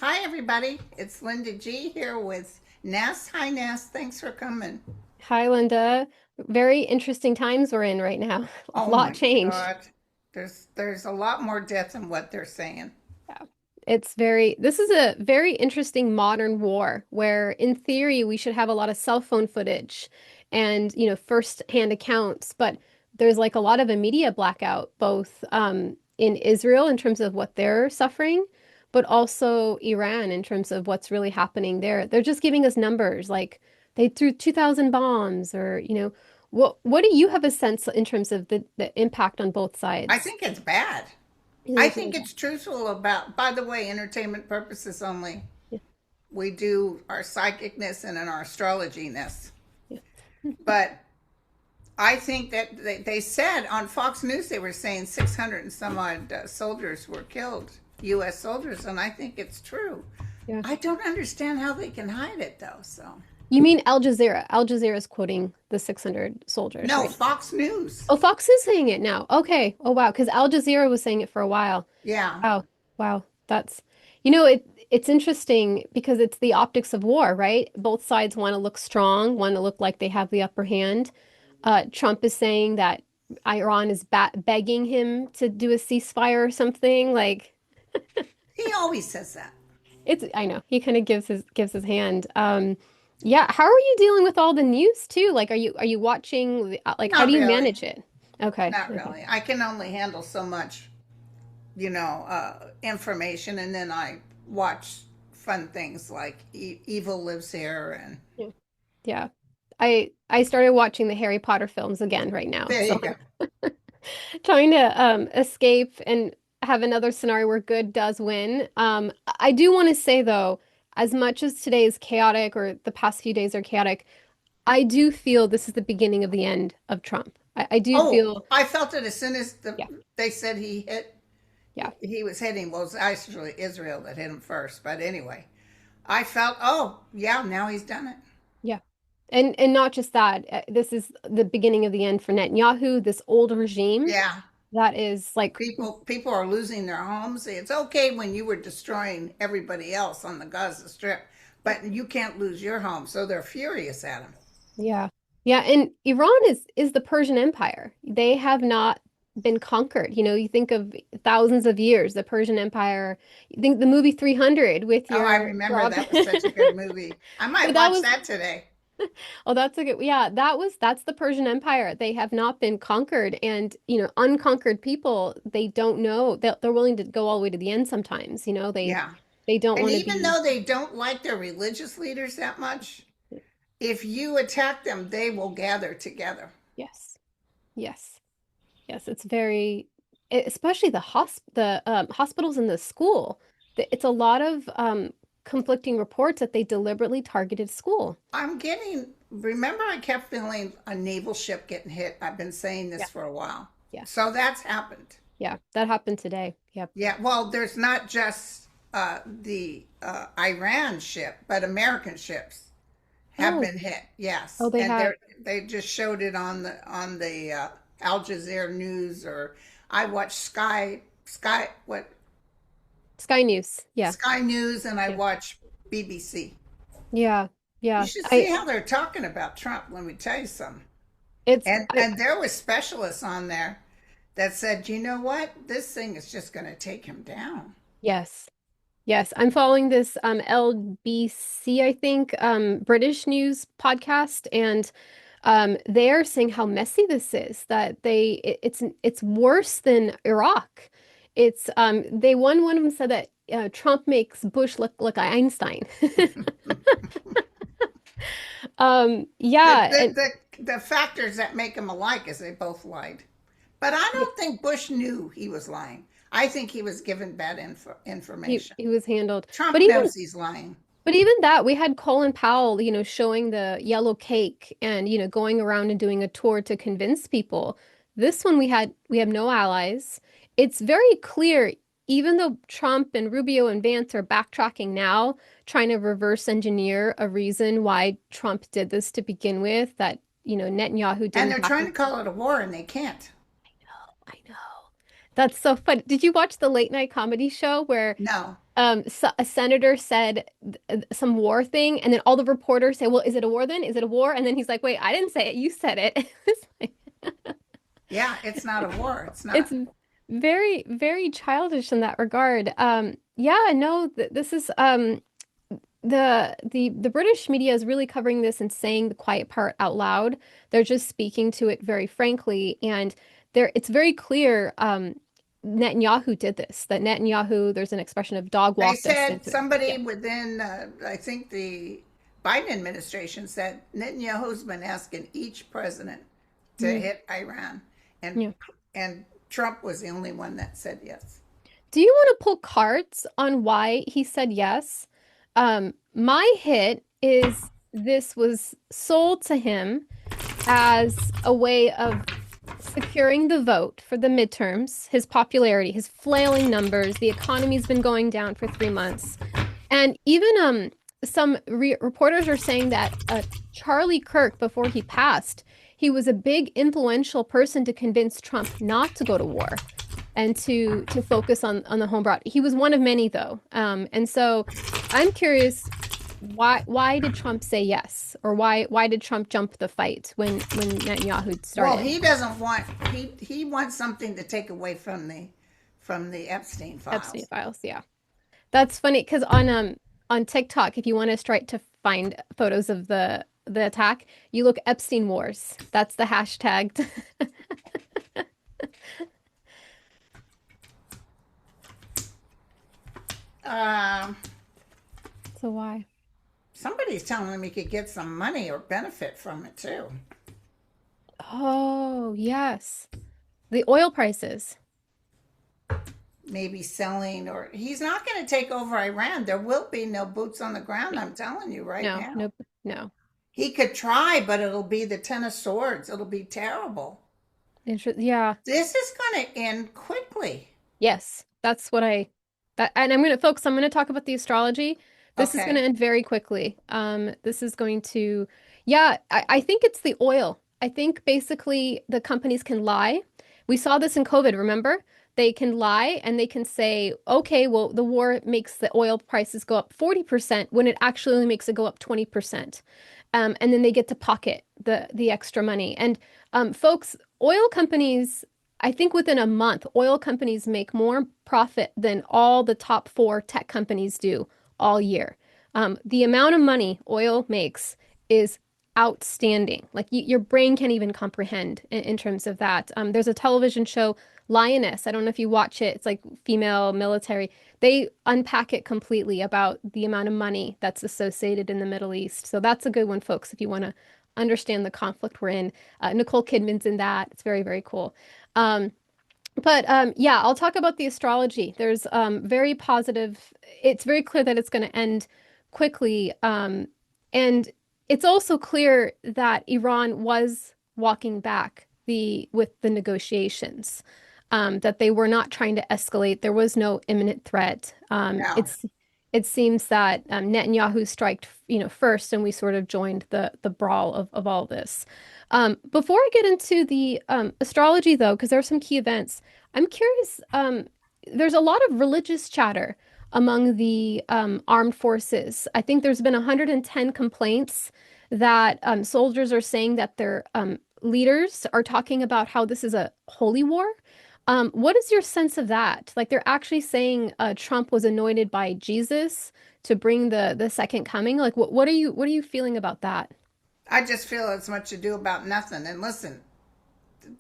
Hi, everybody. It's Linda G here with Ness. Hi, Ness. Thanks for coming. Hi, Linda. Very interesting times we're in right now. A Oh lot my changed. God. There's a lot more death than what they're saying. Yeah. This is a very interesting modern war where in theory we should have a lot of cell phone footage and, first-hand accounts, but there's like a lot of a media blackout, both in Israel in terms of what they're suffering, but also Iran in terms of what's really happening there. They're just giving us numbers like they threw 2,000 bombs or, what do you have a sense in terms of the impact on both I sides? think it's bad. You I think it's really think bad? it's truthful about, by the way, entertainment purposes only. Yeah, We do our psychicness and our astrologiness. yeah. But I think that they said on Fox News, they were saying 600 and some odd soldiers were killed, U.S. soldiers, and I think it's true. Yeah. I don't understand how they can hide it, though, so. You mean Al Jazeera? Al Jazeera is quoting the 600 soldiers, No, right? Fox News. Oh, Fox is saying it now. Okay. Oh, wow. Because Al Jazeera was saying it for a while. Yeah. Wow. Wow. It's interesting because it's the optics of war, right? Both sides want to look strong, want to look like they have the upper hand. Trump is saying that Iran is ba begging him to do a ceasefire or something. Like He always says that. I know he kind of gives his hand. Yeah, how are you dealing with all the news too? Like, are you watching like how Not do you really. manage it? Okay, Not okay, really. I can only handle so much, information, and then I watch fun things like Evil Lives Here, and yeah, yeah. I started watching the Harry Potter films again right now, there you so go. I'm trying to escape and have another scenario where good does win. I do want to say though, as much as today is chaotic or the past few days are chaotic, I do feel this is the beginning of the end of Trump. I do Oh, feel, I felt it as soon as yeah, they said he hit. yeah. He was hitting. Well, it was actually Israel that hit him first, but anyway, I felt. Oh, yeah. Now he's done it. Yeah. And not just that, this is the beginning of the end for Netanyahu, this old regime Yeah. that is like, People are losing their homes. It's okay when you were destroying everybody else on the Gaza Strip, but you can't lose your home. So they're furious at him. yeah. Yeah, and Iran is the Persian Empire. They have not been conquered. You think of thousands of years, the Persian Empire. You think the movie 300 with Oh, I your remember Rob. that was such a good movie. I might But that watch was that today. Oh, that's a good, yeah, that's the Persian Empire. They have not been conquered and, unconquered people, they don't know that they're willing to go all the way to the end sometimes, Yeah. they don't And want to even be, though they don't like their religious leaders that much, if you attack them, they will gather together. yes, yes, yes, it's very, especially the hospitals and the school. It's a lot of conflicting reports that they deliberately targeted school. Remember, I kept feeling a naval ship getting hit. I've been saying Yeah, this for a while. yeah, So that's happened. yeah, that happened today. Yep. Yeah, well, there's not just the Iran ship, but American ships have Oh, been hit. Yes, oh, they and have they just showed it on the Al Jazeera news, or I watched Sky News. Yeah, Sky News, and I yeah, watch BBC. yeah, You yeah. should see I how they're talking about Trump. Let me tell you something. It's And there was specialists on there that said, you know what, this thing is just going to take him down. yes. Yes, I'm following this LBC, I think, British news podcast, and they're saying how messy this is, that it's worse than Iraq. It's they one of them said that Trump makes Bush look like Einstein. The, Yeah, the, and the factors that make them alike is they both lied. But I yeah, don't think Bush knew he was lying. I think he was given bad he information. he was handled. But Trump even knows he's lying. But even that, we had Colin Powell, showing the yellow cake and, going around and doing a tour to convince people. This one we have no allies. It's very clear, even though Trump and Rubio and Vance are backtracking now, trying to reverse engineer a reason why Trump did this to begin with, that, Netanyahu And didn't they're back trying him. to call it a war, and they can't. I know. That's so fun. Did you watch the late night comedy show where No. a senator said some war thing, and then all the reporters say, "Well, is it a war then? Is it a war?" And then he's like, "Wait, I didn't say it. You said it." It's like, Yeah, it's not a war. It's it's not. very, very childish in that regard. Yeah, no, th this is the British media is really covering this and saying the quiet part out loud. They're just speaking to it very frankly, and there it's very clear Netanyahu did this. That Netanyahu, there's an expression of dog They walked us said into it. Yeah. somebody within, I think the Biden administration said Netanyahu's been asking each president to Mm, hit Iran, and yeah. and Trump was the only one that said yes. Do you want to pull cards on why he said yes? My hit is this was sold to him as a way of securing the vote for the midterms, his popularity, his flailing numbers, the economy's been going down for 3 months. And even some re reporters are saying that Charlie Kirk, before he passed, he was a big influential person to convince Trump not to go to war and to focus on the home broad. He was one of many though. And so I'm curious, why did Trump say yes? Or why did Trump jump the fight when Netanyahu Well, started? he doesn't want he wants something to take away from the Epstein Epstein files. files, yeah. That's funny because on TikTok, if you want to try to find photos of the attack, you look Epstein Wars. That's the hashtag. Um, So why? Somebody's telling him he could get some money or benefit from it too. Oh, yes. The oil prices. Maybe selling, or he's not going to take over Iran. There will be no boots on the ground. I'm telling you right No, now. nope, no. He could try, but it'll be the Ten of Swords. It'll be terrible. Yeah. This is going to end quickly. Yes. That's what I that and I'm gonna focus, I'm gonna talk about the astrology. This is gonna Okay. end very quickly. This is going to yeah, I think it's the oil. I think basically the companies can lie. We saw this in COVID, remember? They can lie and they can say, okay, well, the war makes the oil prices go up 40% when it actually only makes it go up 20%. And then they get to pocket the extra money. And folks, oil companies, I think within a month, oil companies make more profit than all the top four tech companies do all year. The amount of money oil makes is outstanding. Like your brain can't even comprehend in terms of that. There's a television show, Lioness. I don't know if you watch it. It's like female military. They unpack it completely about the amount of money that's associated in the Middle East. So that's a good one, folks, if you want to understand the conflict we're in. Nicole Kidman's in that. It's very, very cool. Um, but yeah, I'll talk about the astrology. There's very positive. It's very clear that it's going to end quickly. And it's also clear that Iran was walking back with the negotiations, that they were not trying to escalate. There was no imminent threat. No. It seems that Netanyahu striked, first, and we sort of joined the brawl of all this. Before I get into the astrology, though, because there are some key events, I'm curious. There's a lot of religious chatter among the armed forces. I think there's been 110 complaints that soldiers are saying that their leaders are talking about how this is a holy war. What is your sense of that? Like they're actually saying Trump was anointed by Jesus to bring the second coming. Like what are you feeling about that? I just feel it's much ado about nothing. And listen,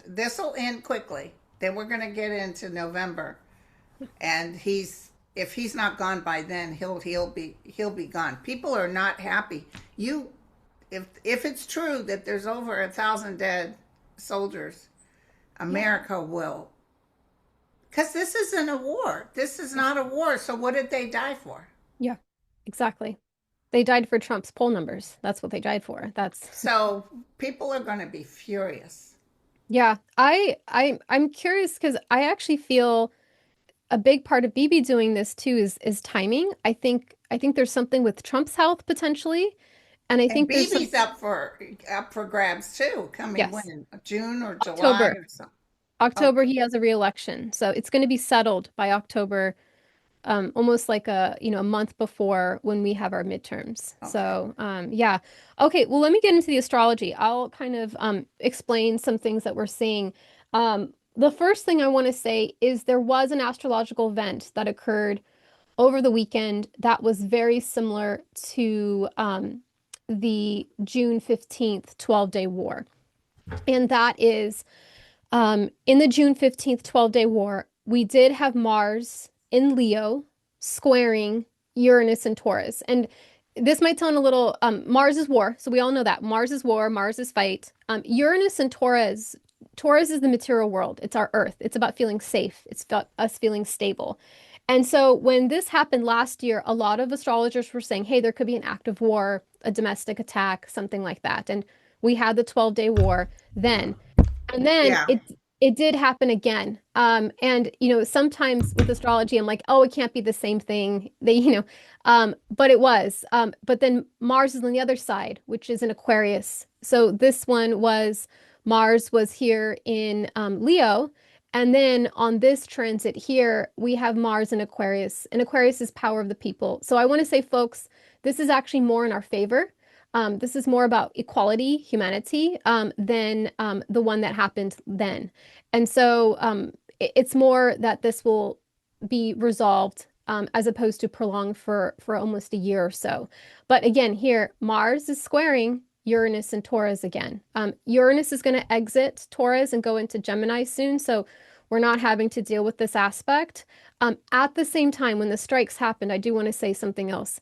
this will end quickly. Then we're going to get into November, and if he's not gone by then, he'll be gone. People are not happy. You, if it's true that there's over 1,000 dead soldiers, Yeah. America will, because this isn't a war. This is not a war. So what did they die for? Yeah, exactly. They died for Trump's poll numbers. That's what they died for. That's So people are going to be furious. yeah. I'm curious because I actually feel a big part of Bibi doing this too is timing. I think there's something with Trump's health potentially, and I And think there's some BB's up for grabs too. Coming yes, when, June or July October. or something. October, he has a re-election. So it's going to be settled by October, almost like a month before when we have our midterms. Okay. So, yeah. Okay, well, let me get into the astrology. I'll kind of explain some things that we're seeing. The first thing I want to say is there was an astrological event that occurred over the weekend that was very similar to the June 15th 12-day war. And that is in the June 15th 12-day war, we did have Mars in Leo squaring Uranus and Taurus. And this might sound a little, Mars is war. So we all know that. Mars is war, Mars is fight. Uranus and Taurus, Taurus is the material world. It's our Earth. It's about feeling safe. It's about us feeling stable. And so when this happened last year, a lot of astrologers were saying, hey, there could be an act of war, a domestic attack, something like that. And we had the 12-day war then. And then Yeah. it did happen again. And sometimes with astrology, I'm like, oh, it can't be the same thing. But it was. But then Mars is on the other side, which is in Aquarius. So this one was Mars was here in Leo. And then on this transit here, we have Mars in Aquarius. And Aquarius is power of the people. So I want to say, folks, this is actually more in our favor. This is more about equality, humanity, than the one that happened then. And so it's more that this will be resolved as opposed to prolonged for almost a year or so. But again, here, Mars is squaring Uranus and Taurus again. Uranus is going to exit Taurus and go into Gemini soon. So we're not having to deal with this aspect. At the same time, when the strikes happened, I do want to say something else.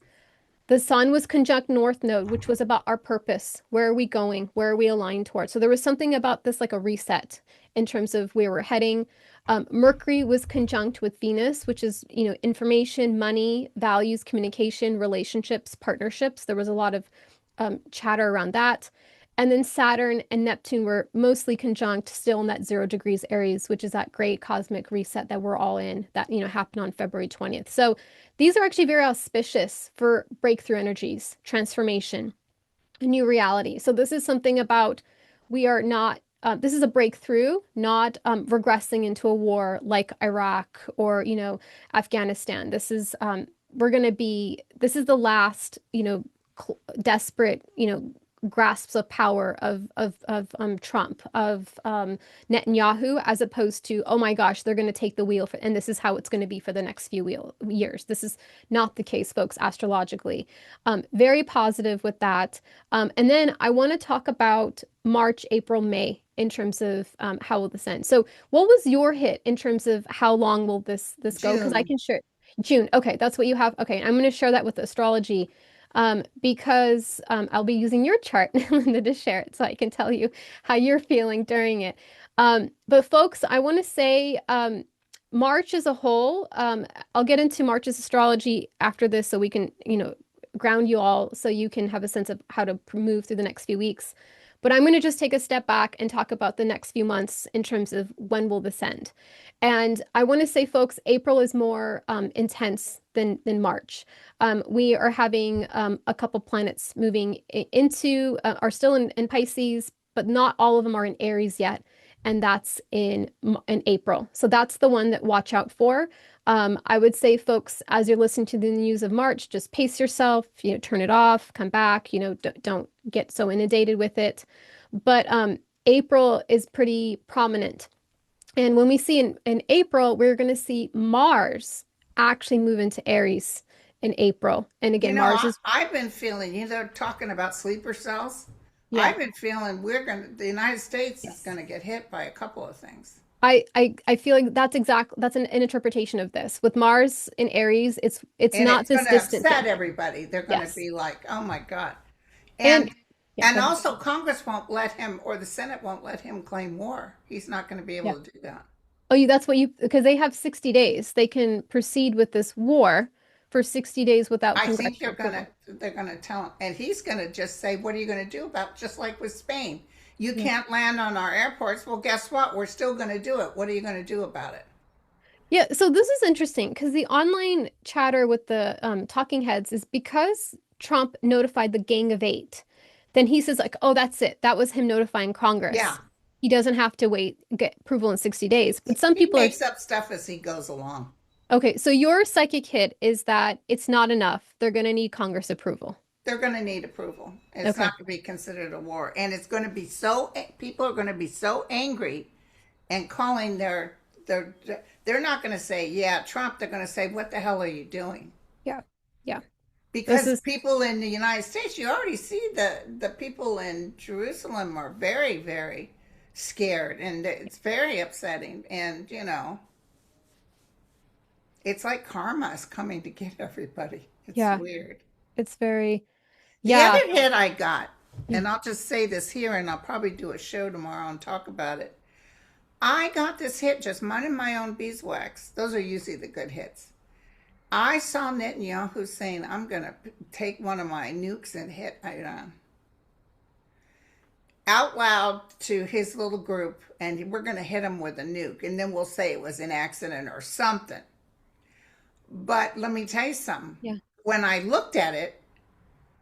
The sun was conjunct North Node, which was about our purpose. Where are we going? Where are we aligned towards? So there was something about this like a reset in terms of where we're heading. Mercury was conjunct with Venus, which is, information, money, values, communication, relationships, partnerships. There was a lot of chatter around that. And then Saturn and Neptune were mostly conjunct, still in that 0 degrees Aries, which is that great cosmic reset that we're all in that, happened on February 20th. So these are actually very auspicious for breakthrough energies, transformation, a new reality. So this is something about we are not, this is a breakthrough, not regressing into a war like Iraq or, Afghanistan. This is the last, desperate, grasps of power of Trump, of Netanyahu, as opposed to, oh my gosh, they're going to take the wheel and this is how it's going to be for the next few years. This is not the case, folks, astrologically. Very positive with that. And then I want to talk about March, April, May in terms of how will this end. So what was your hit in terms of how long will this go? Because I June. can share June. Okay, that's what you have. Okay, I'm going to share that with astrology because I'll be using your chart, Linda, to share it so I can tell you how you're feeling during it. But folks, I want to say March as a whole, I'll get into March's astrology after this so we can, ground you all so you can have a sense of how to move through the next few weeks. But I'm going to just take a step back and talk about the next few months in terms of when will this end. And I want to say, folks, April is more intense than March. We are having a couple planets moving into, are still in Pisces, but not all of them are in Aries yet. And that's in April. So that's the one that watch out for. I would say, folks, as you're listening to the news of March, just pace yourself, turn it off, come back, don't get so inundated with it. But April is pretty prominent. And when we see in April, we're going to see Mars actually move into Aries in April. And again, Mars is, I've been feeling, they're talking about sleeper cells. yeah, I've been feeling the United States is going yes. to get hit by a couple of things. I feel like that's an interpretation of this. With Mars in Aries, it's And not it's this going to distant upset thing. everybody. They're going to Yes. be like, oh my God. And And yeah, and go ahead. also Congress won't let him or the Senate won't let him claim war. He's not going to be Yeah. able to do that. Oh, that's what because they have 60 days. They can proceed with this war for 60 days without I think congressional approval. they're gonna tell him, and he's gonna just say, "What are you gonna do about just like with Spain? You Yeah. can't land on our airports." Well, guess what? We're still gonna do it. What are you gonna do about it? Yeah, so this is interesting because the online chatter with the talking heads is because Trump notified the Gang of Eight. Then he says like, "Oh, that's it. That was him notifying Yeah, Congress." he doesn't have to get approval in 60 days. But some He people are, makes up stuff as he goes along. okay, so your psychic hit is that it's not enough. They're going to need Congress approval. They're going to need approval. It's Okay. not going to be considered a war. And it's going to be people are going to be so angry and calling their, they're not going to say, yeah, Trump. They're going to say, what the hell are you doing? Yeah. Yeah. This Because is, people in the United States, you already see the people in Jerusalem are very, very scared, and it's very upsetting. And it's like karma is coming to get everybody. It's yeah, weird. it's very, The yeah. other hit I got, Yeah. and I'll just say this here, and I'll probably do a show tomorrow and talk about it. I got this hit just minding my own beeswax. Those are usually the good hits. I saw Netanyahu saying, I'm going to take one of my nukes and hit Iran out loud to his little group, and we're going to hit him with a nuke, and then we'll say it was an accident or something. But let me tell you something. Yeah. When I looked at it,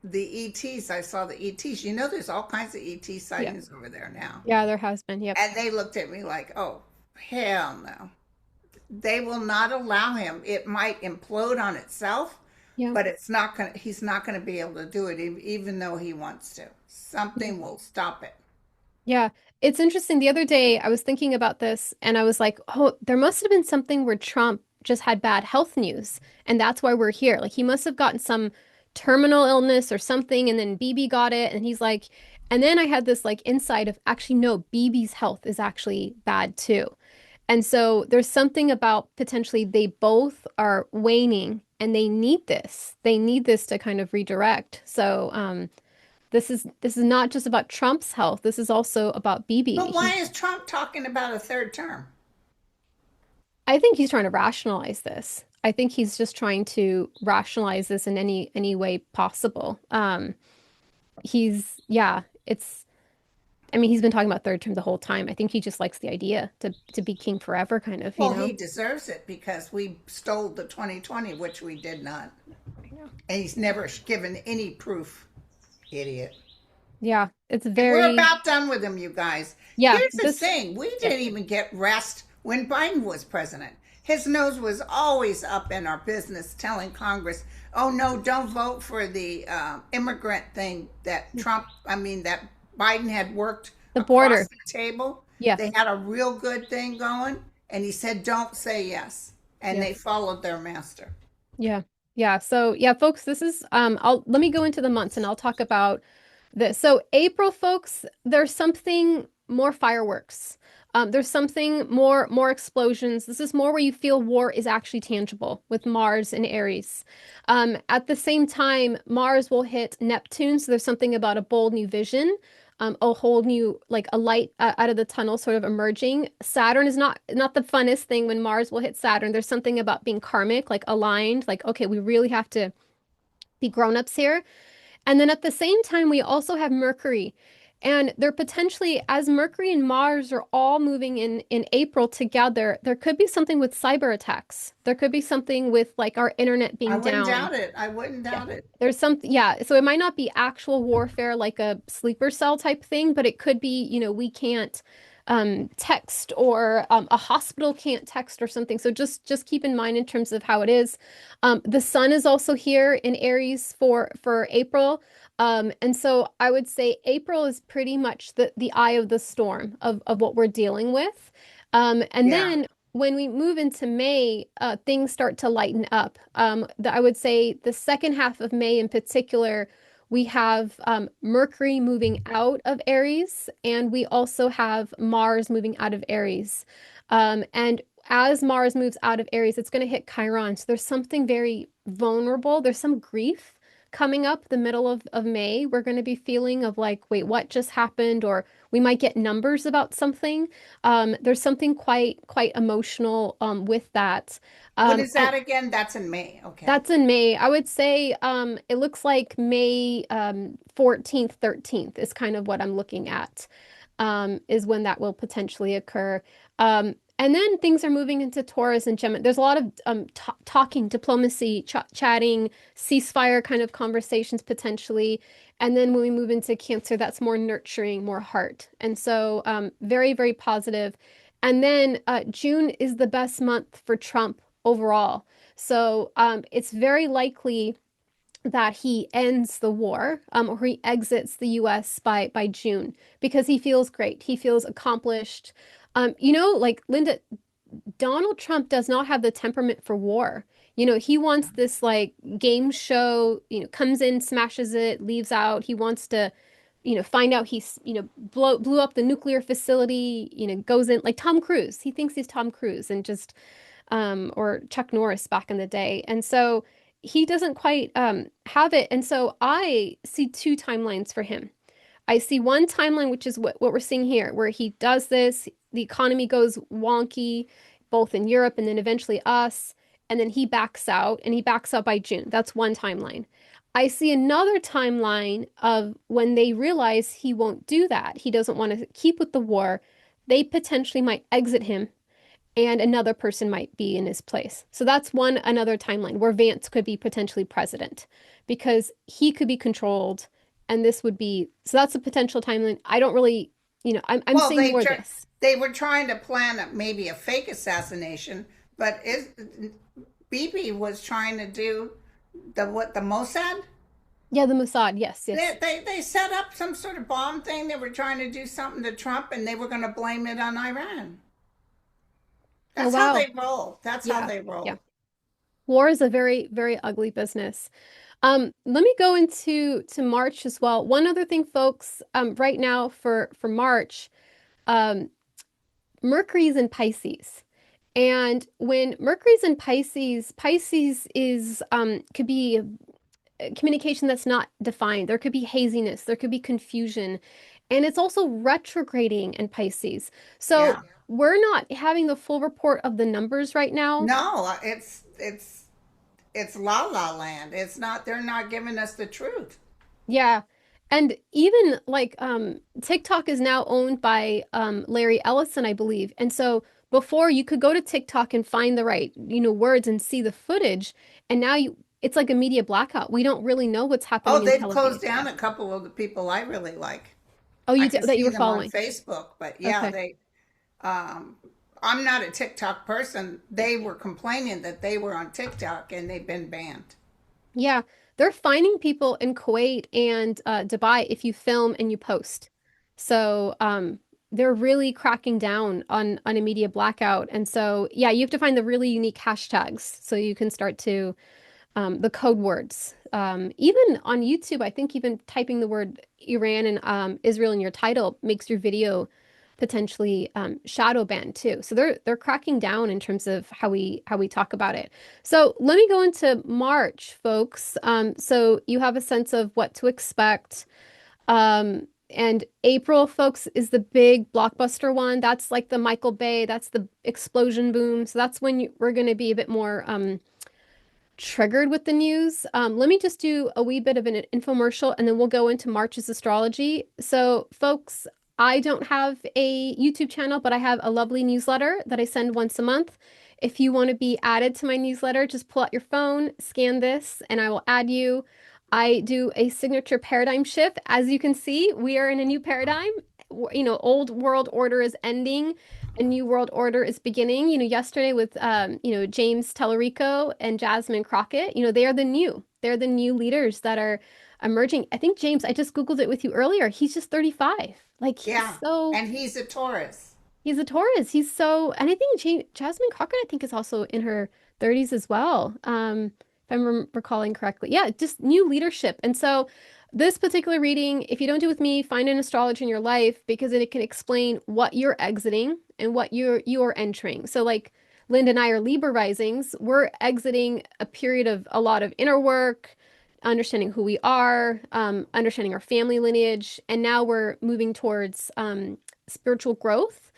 the ETs, I saw the ETs. There's all kinds of ET Yeah. sightings over there now. Yeah, there has been. Yep. And they looked at me like, oh, hell no. They will not allow him. It might implode on itself, Yeah. but he's not going to be able to do it even though he wants to. Yeah. Something will stop it. Yeah. It's interesting. The other day, I was thinking about this and I was like, oh, there must have been something where Trump just had bad health news. And that's why we're here. Like, he must have gotten some terminal illness or something. And then BB got it. And he's like, and then I had this like insight of actually, no, BB's health is actually bad too. And so there's something about potentially they both are waning and they need this. They need this to kind of redirect. So, this is not just about Trump's health. This is also about Bibi. But why is Trump talking about a third term? I think he's trying to rationalize this. I think he's just trying to rationalize this in any way possible. Yeah, it's. I mean, he's been talking about third term the whole time. I think he just likes the idea to be king forever, kind of, you Well, know. he deserves it because we stole the 2020, which we did not. Yeah, And he's never given any proof. Idiot. yeah, it's And we're very. about done with him, you guys. Yeah, Here's the this. thing, we Yeah, didn't even get rest when Biden was president. His nose was always up in our business, telling Congress, oh no, don't vote for the immigrant thing that that Biden had worked the across border. the table. Yeah, They had a real good thing going, and he said, don't say yes. And yeah. they followed their master. Yeah. Yeah. So yeah, folks, this is I'll let me go into the months and I'll talk about this. So April, folks, there's something more fireworks. There's something more explosions. This is more where you feel war is actually tangible with Mars and Aries. At the same time, Mars will hit Neptune, so there's something about a bold new vision, a whole new like a light out of the tunnel sort of emerging. Saturn is not the funnest thing when Mars will hit Saturn. There's something about being karmic, like aligned, like okay, we really have to be grown-ups here. And then at the same time, we also have Mercury. And they're potentially, as Mercury and Mars are all moving in April together, there could be something with cyber attacks. There could be something with like our internet I being wouldn't down. doubt it. I wouldn't Yeah. doubt it. There's something, yeah. So it might not be actual warfare like a sleeper cell type thing, but it could be, we can't text or a hospital can't text or something. So just keep in mind in terms of how it is. The sun is also here in Aries for April. And so I would say April is pretty much the eye of the storm of what we're dealing with. And Yeah. then when we move into May, things start to lighten up. I would say the second half of May in particular, we have Mercury moving out of Aries, and we also have Mars moving out of Aries. And as Mars moves out of Aries, it's going to hit Chiron. So there's something very vulnerable. There's some grief coming up the middle of May. We're going to be feeling of like, wait, what just happened? Or we might get numbers about something. There's something quite emotional with that. What is And that again? That's in May. Okay. that's in May. I would say it looks like May 14th, 13th is kind of what I'm looking at, is when that will potentially occur. And then things are moving into Taurus and Gemini. There's a lot of talking, diplomacy, chatting, ceasefire kind of conversations potentially. And then when we move into Cancer, that's more nurturing, more heart. And so very, very positive. And then June is the best month for Trump overall. So it's very likely that he ends the war, or he exits the US by June because he feels great. He feels accomplished. Like Linda, Donald Trump does not have the temperament for war. He wants this like game show, comes in, smashes it, leaves out. He wants to, find out he's, blew up the nuclear facility, goes in like Tom Cruise. He thinks he's Tom Cruise and just or Chuck Norris back in the day. And so he doesn't quite have it. And so I see two timelines for him. I see one timeline, which is what we're seeing here, where he does this, the economy goes wonky, both in Europe and then eventually us, and then he backs out, and he backs out by June. That's one timeline. I see another timeline of when they realize he won't do that. He doesn't want to keep with the war. They potentially might exit him and another person might be in his place. So that's another timeline where Vance could be potentially president because he could be controlled and this would be so that's a potential timeline. I don't really, I'm Well, seeing more of this. they were trying to plan maybe a fake assassination, but Bibi was trying to do the Mossad. Yeah, the Mossad, yes, yes. They set up some sort of bomb thing. They were trying to do something to Trump, and they were going to blame it on Iran. Oh That's how wow. they roll. That's how Yeah. they Yeah. roll. War is a very, very ugly business. Let me go to March as well. One other thing, folks, right now for March, um, Mercury's in Pisces. And when Mercury's in Pisces, Pisces is could be communication that's not defined. There could be haziness, there could be confusion, and it's also retrograding in Pisces. So Yeah. we're not having the full report of the numbers right now. No, it's la la land. It's not. They're not giving us the truth. Yeah. And even like TikTok is now owned by Larry Ellison, I believe. And so before you could go to TikTok and find the right, words and see the footage, and now it's like a media blackout. We don't really know what's happening Oh, in they've television closed today. down a couple of the people I really like. Oh, I you can did that you see were them on following. Facebook, but yeah, Okay. they. Um, I'm not a TikTok person. They were complaining that they were on TikTok and they've been banned. Yeah, they're finding people in Kuwait and Dubai if you film and you post. So they're really cracking down on a media blackout. And so yeah, you have to find the really unique hashtags so you can start to the code words. Even on YouTube, I think even typing the word Iran and Israel in your title makes your video potentially shadow banned too. So they're cracking down in terms of how we talk about it. So let me go into March, folks. So you have a sense of what to expect. And April, folks, is the big blockbuster one. That's like the Michael Bay. That's the explosion boom. So that's when we're going to be a bit more triggered with the news. Let me just do a wee bit of an infomercial and then we'll go into March's astrology. So, folks, I don't have a YouTube channel, but I have a lovely newsletter that I send once a month. If you want to be added to my newsletter, just pull out your phone, scan this, and I will add you. I do a signature paradigm shift. As you can see, we are in a new paradigm. Old world order is ending, a new world order is beginning. Yesterday with James Tellerico and Jasmine Crockett, they're the new leaders that are emerging. I think James, I just Googled it with you earlier. He's just 35. Like Yeah, and he's a Taurus. he's a Taurus. And I think Jasmine Crockett, I think, is also in her 30s as well. If I'm recalling correctly. Yeah, just new leadership. And so this particular reading, if you don't do with me, find an astrologer in your life because it can explain what you're exiting and what you're entering. So like Linda and I are Libra risings, we're exiting a period of a lot of inner work, understanding who we are, understanding our family lineage, and now we're moving towards spiritual growth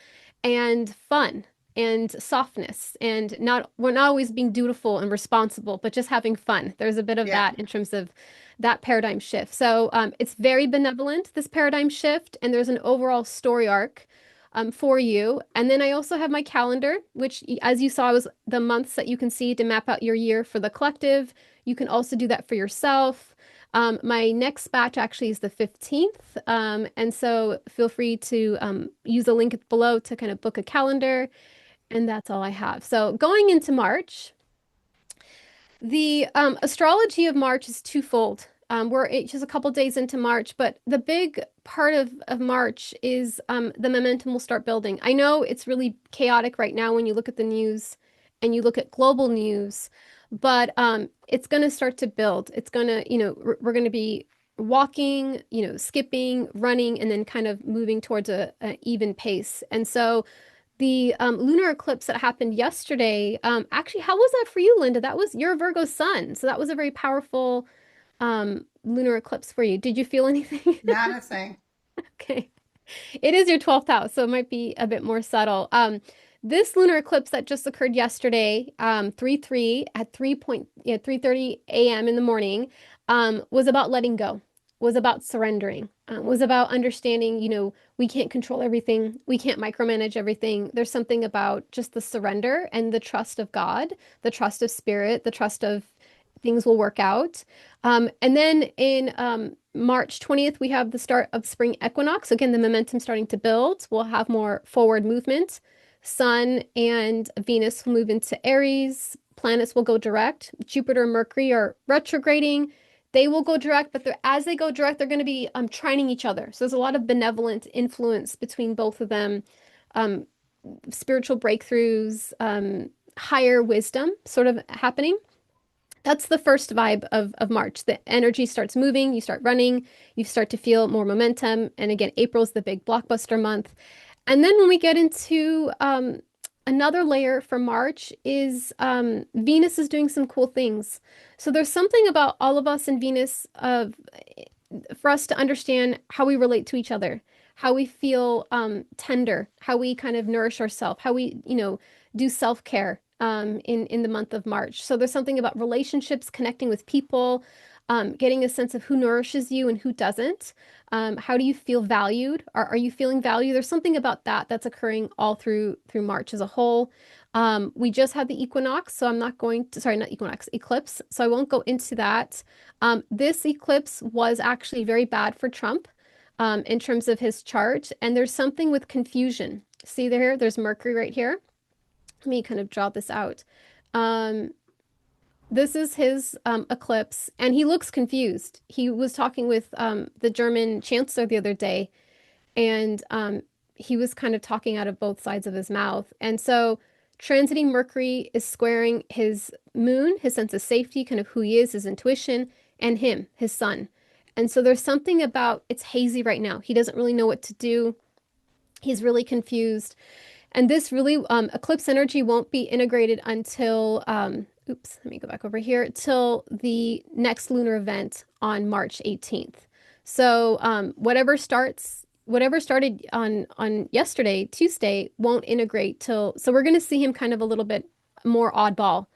and fun and softness and not we're not always being dutiful and responsible, but just having fun. There's a bit of Yeah. that in terms of that paradigm shift. So it's very benevolent, this paradigm shift, and there's an overall story arc. for you. And then I also have my calendar, which, as you saw, was the months that you can see to map out your year for the collective. You can also do that for yourself. My next batch actually is the 15th. And so feel free to use the link below to kind of book a calendar. And that's all I have. So going into March, the astrology of March is twofold. We're just a couple days into March, but the big part of March is the momentum will start building. I know it's really chaotic right now when you look at the news and you look at global news, but it's going to start to build. It's going to, we're going to be walking, skipping, running, and then kind of moving towards a even pace. And so the lunar eclipse that happened yesterday, actually, how was that for you, Linda? That was your Virgo sun. So that was a very powerful lunar eclipse for you. Did you feel anything? Not a thing. Okay. It is your 12th house, so it might be a bit more subtle. This lunar eclipse that just occurred yesterday, 3/3 at 3:30 a.m. in the morning, was about letting go, was about surrendering, was about understanding, we can't control everything, we can't micromanage everything. There's something about just the surrender and the trust of God, the trust of spirit, the trust of things will work out. And then in March 20th, we have the start of spring equinox. Again, the momentum starting to build. We'll have more forward movement. Sun and Venus will move into Aries. Planets will go direct. Jupiter and Mercury are retrograding. They will go direct, but as they go direct, they're going to be trining each other. So there's a lot of benevolent influence between both of them. Um, Spiritual breakthroughs, higher wisdom sort of happening. That's the first vibe of March. The energy starts moving, you start running, you start to feel more momentum. And again, April's the big blockbuster month. And then when we get into another layer for March is Venus is doing some cool things. So there's something about all of us in Venus of for us to understand how we relate to each other, how we feel tender, how we kind of nourish ourselves, how we, do self-care in the month of March. So there's something about relationships, connecting with people, getting a sense of who nourishes you and who doesn't. How do you feel valued? Are you feeling valued? There's something about that that's occurring all through March as a whole. We just had the equinox, so I'm not going to, sorry, not equinox, eclipse. So I won't go into that. This eclipse was actually very bad for Trump in terms of his chart. And there's something with confusion. See there, there's Mercury right here. Let me kind of draw this out. Um, this is his eclipse, and he looks confused. He was talking with the German chancellor the other day, and he was kind of talking out of both sides of his mouth. And so, transiting Mercury is squaring his moon, his sense of safety, kind of who he is, his intuition, and him, his sun. And so, there's something about it's hazy right now. He doesn't really know what to do. He's really confused. And this really, eclipse energy won't be integrated until, oops, let me go back over here, till the next lunar event on March 18th. So whatever started on yesterday, Tuesday, won't integrate till, so we're going to see him kind of a little bit more oddball,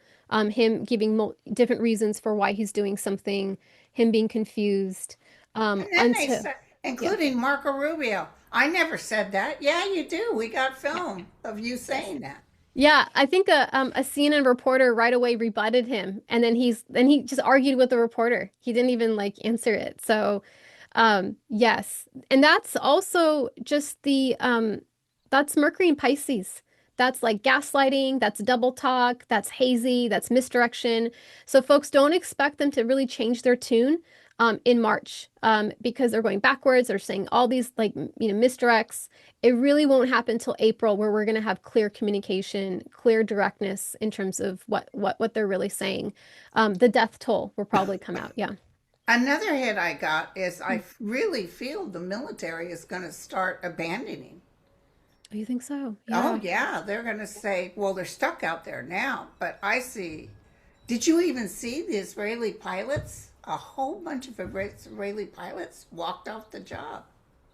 him giving different reasons for why he's doing something, him being confused, And then they until, said, yeah. including Marco Rubio. I never said that. Yeah, you do. We got film of you Yes. saying that. Yeah, I think a CNN reporter right away rebutted him, and then he just argued with the reporter. He didn't even like answer it. So, yes, and that's also just the that's Mercury in Pisces. That's like gaslighting, that's double talk, that's hazy, that's misdirection. So folks don't expect them to really change their tune in March because they're going backwards. They're saying all these like misdirects. It really won't happen until April, where we're going to have clear communication, clear directness in terms of what they're really saying. The death toll will probably come out. Yeah. Another hit I got is I really feel the military is going to start abandoning. Oh, you think so? Oh, Yeah. yeah. They're going to say, well, they're stuck out there now. But I see. Did you even see the Israeli pilots? A whole bunch of Israeli pilots walked off the job.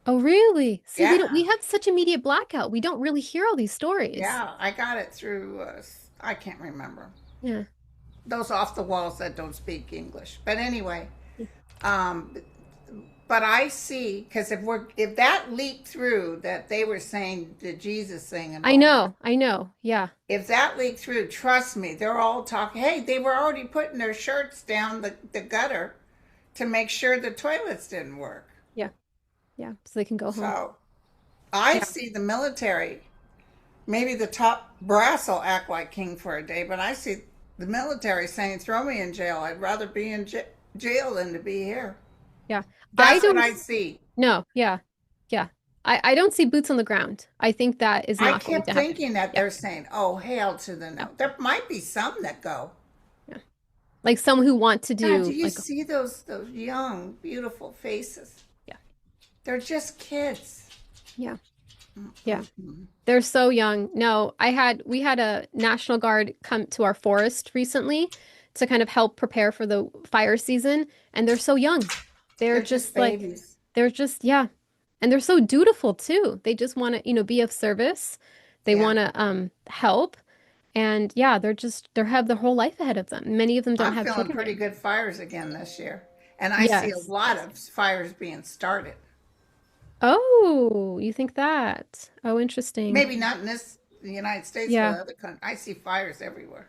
Oh, really? See, we Yeah. have such immediate blackout. We don't really hear all these stories. Yeah. I got it through, I can't remember. Yeah. Those off the walls that don't speak English. But anyway, um, But I see, because if that leaked through that they were saying the Jesus thing and all that, I know. Yeah, if that leaked through, trust me, they're all talking. Hey, they were already putting their shirts down the gutter to make sure the toilets didn't work. yeah, yeah. So they can go home. So I Yeah. see the military. Maybe the top brass will act like king for a day, but I see the military saying, "Throw me in jail. I'd rather be in jail than to be here." Yeah. I That's what don't I see. no, yeah. Yeah. I don't see boots on the ground. I think that is I not going kept to happen. thinking that Yeah. they're saying, "Oh, hail to the Yeah. no." There might be some that go. Yeah. Like some who want to God, do do you like see those young, beautiful faces? yeah. They're just kids. Yeah. Yeah. Mm-mm-mm. They're so young. No, we had a National Guard come to our forest recently to kind of help prepare for the fire season, and they're so young. They're They're just just like babies. they're just yeah. And they're so dutiful too. They just want to, be of service. They Yeah, want to help. And yeah, they have their whole life ahead of them. Many of them don't I'm have feeling children pretty yet. good fires again this year, and I see a Yes. lot of fires being started. Oh, you think that? Oh, interesting. Maybe not in the United States, but Yeah. other countries. I see fires everywhere.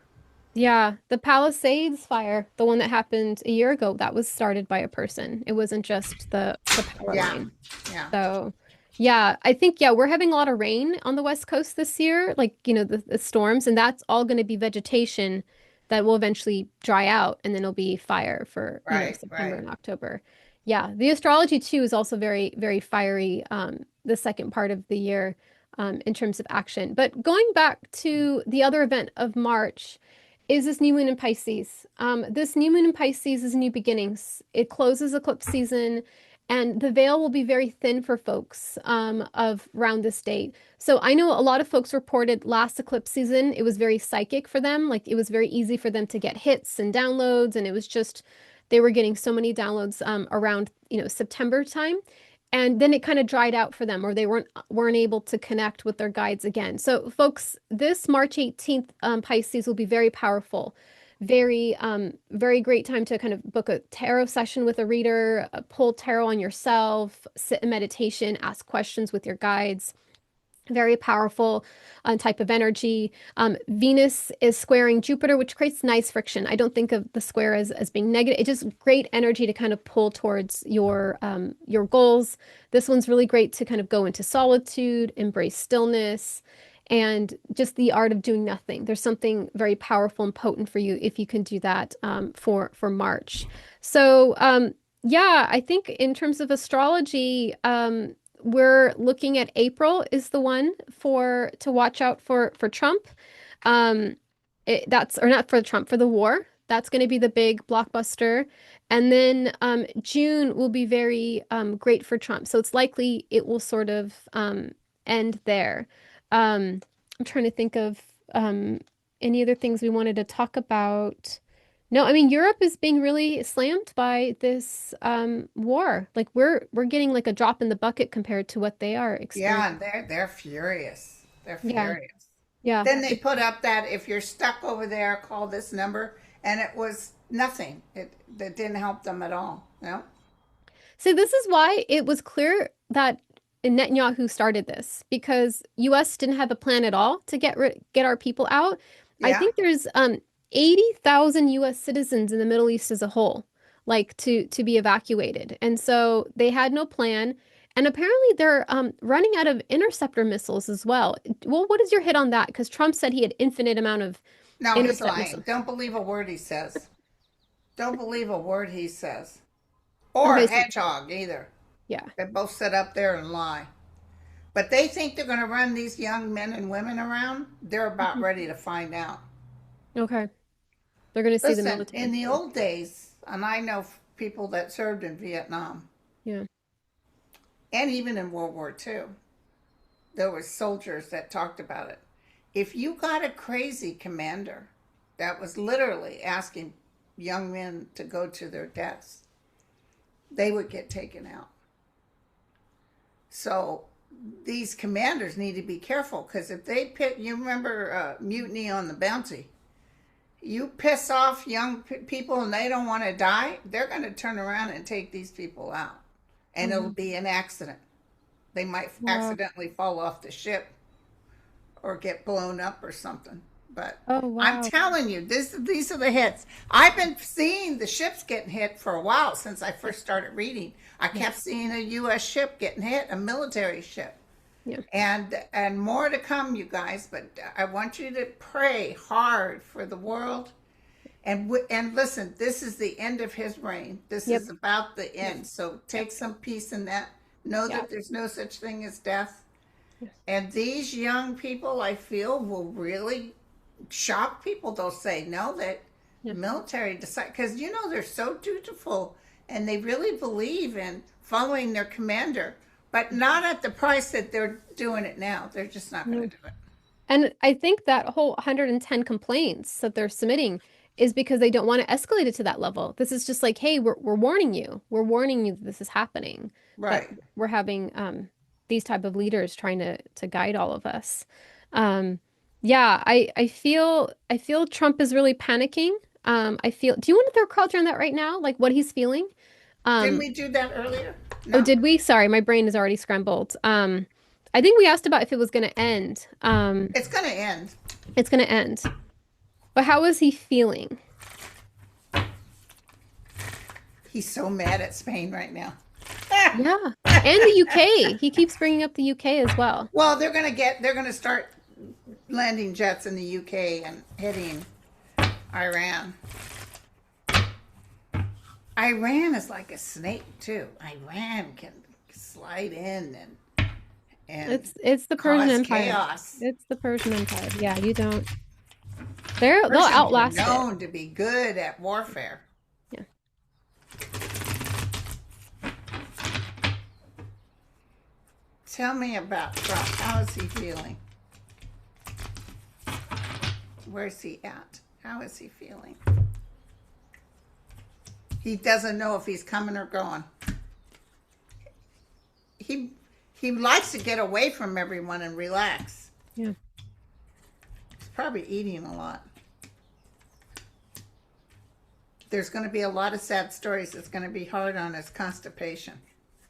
Yeah, the Palisades fire, the one that happened a year ago, that was started by a person. It wasn't just the power Yeah, line. yeah. So, yeah, I think we're having a lot of rain on the West Coast this year, like, the storms, and that's all going to be vegetation that will eventually dry out and then it'll be fire for, Right, September right. and October. Yeah, the astrology too is also very, very fiery, the second part of the year, in terms of action. But going back to the other event of March, is this new moon in Pisces. This new moon in Pisces is new beginnings. It closes eclipse season, and the veil will be very thin for folks of around this date. So I know a lot of folks reported last eclipse season, it was very psychic for them. Like it was very easy for them to get hits and downloads, and it was just they were getting so many downloads around September time. And then it kind of dried out for them, or they weren't able to connect with their guides again. So, folks, this March 18th, Pisces will be very powerful, very great time to kind of book a tarot session with a reader, pull tarot on yourself, sit in meditation, ask questions with your guides. Very powerful type of energy. Venus is squaring Jupiter, which creates nice friction. I don't think of the square as being negative. It's just great energy to kind of pull towards your goals. This one's really great to kind of go into solitude, embrace stillness, and just the art of doing nothing. There's something very powerful and potent for you if you can do that for March. So yeah, I think in terms of astrology, we're looking at April is the one for to watch out for Trump. Um, that's or not for Trump, for the war. That's going to be the big blockbuster. And then June will be very great for Trump. So it's likely it will sort of end there. I'm trying to think of any other things we wanted to talk about. No, I mean Europe is being really slammed by this war. Like we're getting like a drop in the bucket compared to what they are Yeah, experiencing. and they're furious. They're Yeah, furious. yeah. Then they put up that if you're stuck over there, call this number, and it was nothing. It that didn't help them at all. No. See, this is why it was clear that Netanyahu started this because US didn't have a plan at all to get our people out. I Yeah. think there's 80,000 US citizens in the Middle East as a whole, like to be evacuated. And so they had no plan. And apparently they're running out of interceptor missiles as well. Well, what is your hit on that? Because Trump said he had infinite amount of No, he's intercept lying. missiles. Don't believe a word he says. Don't believe a word he says. Or Okay, so hedgehog either. yeah. They both sit up there and lie. But they think they're going to run these young men and women around. They're about Mhm. ready to find out. Okay. They're going to see the Listen, in military. the Yeah. old days, and I know people that served in Vietnam Yeah. and even in World War II, there were soldiers that talked about it. If you got a crazy commander that was literally asking young men to go to their deaths, they would get taken out. So these commanders need to be careful because if they pick, you remember Mutiny on the Bounty, you piss off young people and they don't want to die, they're going to turn around and take these people out. and it'll Mhm. be an accident. They might Wow. accidentally fall off the ship or get blown up or something. But Oh, I'm wow. telling you, these are the hits. I've been seeing the ships getting hit for a while since I Yeah. first started reading. I Yeah. kept seeing a U.S. ship getting hit, a military ship, Yeah. and more to come, you guys. But I want you to pray hard for the world. And listen, this is the end of his reign. This Yep. is about the Yep. end. So Yep. take some peace in that. Know Yeah. that there's no such thing as death. Yeah. And these young people, I feel, will really shock people. They'll say, no, that Yeah. the military decide, because they're so dutiful and they really believe in following their commander, but not at the price that they're doing it now. They're just not going No. to do it. And I think that whole 110 complaints that they're submitting is because they don't want to escalate it to that level. This is just like, hey, we're warning you. We're warning you that this is happening, that Right. we're having these type of leaders trying to guide all of us. Um, yeah, I feel Trump is really panicking. I feel, do you want to throw culture on that right now? Like what he's feeling? Didn't Um, we do that earlier? oh, No? did we? Sorry, my brain is already scrambled. I think we asked about if it was going to end. It's going to end. It's going to end. But how is he feeling? He's so mad at Spain right now. Yeah. And the UK. He keeps bringing up the UK as well. Well, they're going to start landing jets in the UK and hitting Iran. Iran is like a snake too. Iran can slide in and It's the Persian cause Empire. chaos. It's the Persian Empire. Yeah, you don't. They'll Persians were outlast it. known to be good at warfare. Yeah. Tell me about Trump. How is he feeling? Where's he at? How is he feeling? He doesn't know if he's coming or going. He he likes to get away from everyone and relax. Yeah. He's probably eating a lot. There's going to be a lot of sad stories. It's going to be hard on his constipation.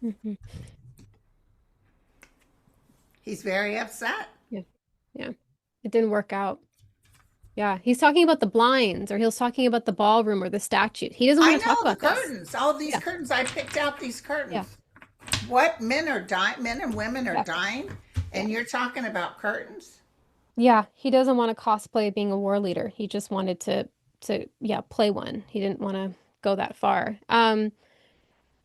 Hmm. He's very upset. Yeah. Yeah. It didn't work out. Yeah. He's talking about the blinds, or he was talking about the ballroom or the statue. He doesn't I want to talk know the about this. curtains. All these Yeah. curtains. I picked out these Yeah. curtains. What men are dying? Men and women are Yeah. dying, Yeah. and you're talking about curtains. Yeah. He doesn't want to cosplay being a war leader. He just wanted to yeah, play one. He didn't want to go that far.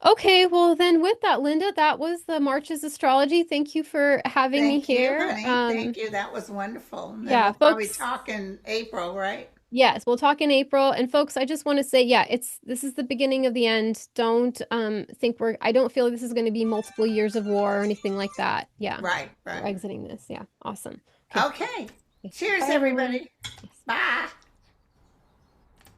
Okay, well then with that, Linda, that was the March's astrology. Thank you for having me Thank you, here. honey. Thank you. That was wonderful. And then Yeah, we'll probably folks. talk in April, right? Yes, we'll talk in April. And folks, I just want to say, yeah, this is the beginning of the end. Don't think I don't feel like this is going to be multiple years of war or anything like that. Yeah, Right, we're right. exiting this. Yeah, awesome. Okay. Okay. Okay. Cheers, Bye, everyone. everybody. Yes. Bye.